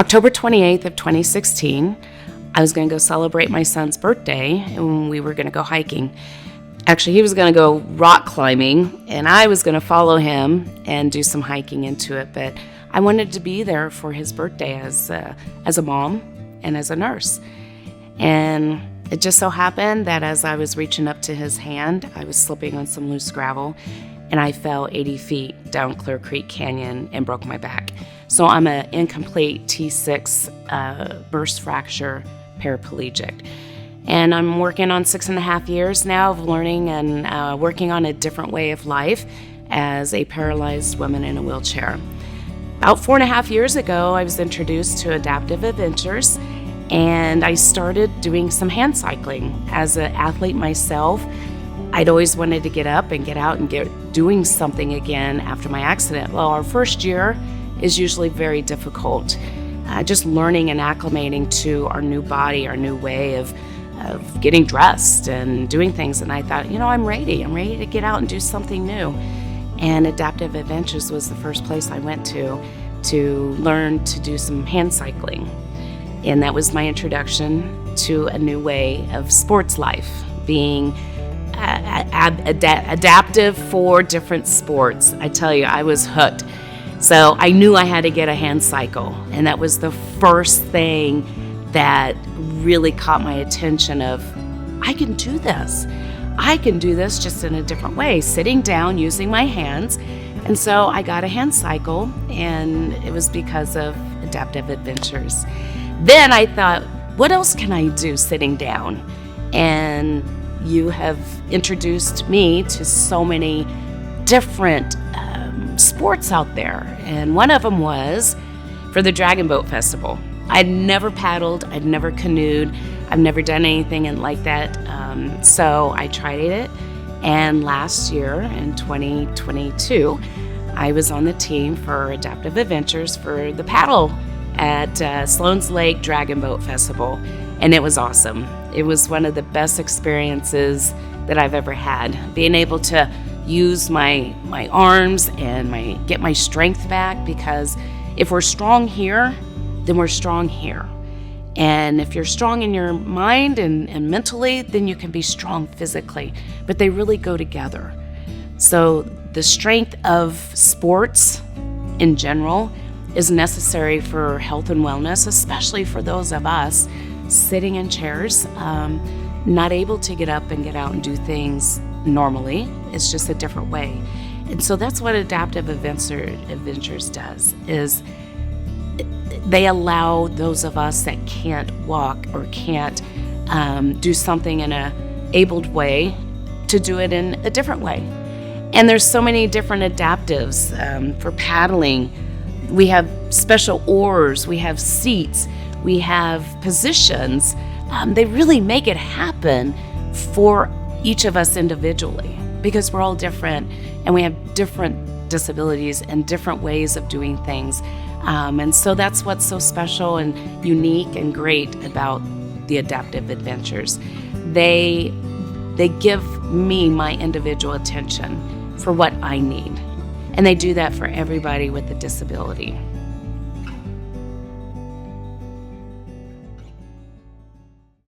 October 28th of 2016, I was going to go celebrate my son's birthday, and we were going to go hiking. Actually, he was going to go rock climbing, and I was going to follow him and do some hiking into it, but I wanted to be there for his birthday as a mom and as a nurse. And it just so happened that as I was reaching up to his hand, I was slipping on some loose gravel, and I fell 80 feet down Clear Creek Canyon and broke my back. So I'm an incomplete T6 burst fracture paraplegic. And I'm working on 6.5 years now of learning and working on a different way of life as a paralyzed woman in a wheelchair. About 4.5 years ago, I was introduced to Adaptive Adventures, and I started doing some hand cycling. As an athlete myself, I'd always wanted to get up and get out and get doing something again after my accident. Well, our first year is usually very difficult, just learning and acclimating to our new body, our new way of getting dressed and doing things. And I thought, I'm ready to get out and do something new. And Adaptive Adventures was the first place I went to learn to do some hand cycling. And that was my introduction to a new way of sports life, being adaptive for different sports. I tell you, I was hooked. So I knew I had to get a hand cycle, and that was the first thing that really caught my attention of, I can do this. I can do this just in a different way, sitting down, using my hands. And so I got a hand cycle, and it was because of Adaptive Adventures. Then I thought, what else can I do sitting down? And you have introduced me to so many different sports out there. And one of them was for the Dragon Boat Festival. I'd never paddled, I'd never canoed, I've never done anything like that. So I tried it. And last year in 2022, I was on the team for Adaptive Adventures for the paddle at Sloan's Lake Dragon Boat Festival. And it was awesome. It was one of the best experiences that I've ever had. Being able to use my arms and get my strength back, because if we're strong here, then we're strong here. And if you're strong in your mind and mentally, then you can be strong physically. But they really go together. So the strength of sports in general is necessary for health and wellness, especially for those of us sitting in chairs, not able to get up and get out and do things normally. It's just a different way. And so that's what Adaptive Adventures does, is they allow those of us that can't walk or can't do something in a abled way to do it in a different way. And there's so many different adaptives for paddling. We have special oars, we have seats, we have positions. They really make it happen for each of us individually, because we're all different and we have different disabilities and different ways of doing things. And so that's what's so special and unique and great about the Adaptive Adventures. They give me my individual attention for what I need. And they do that for everybody with a disability.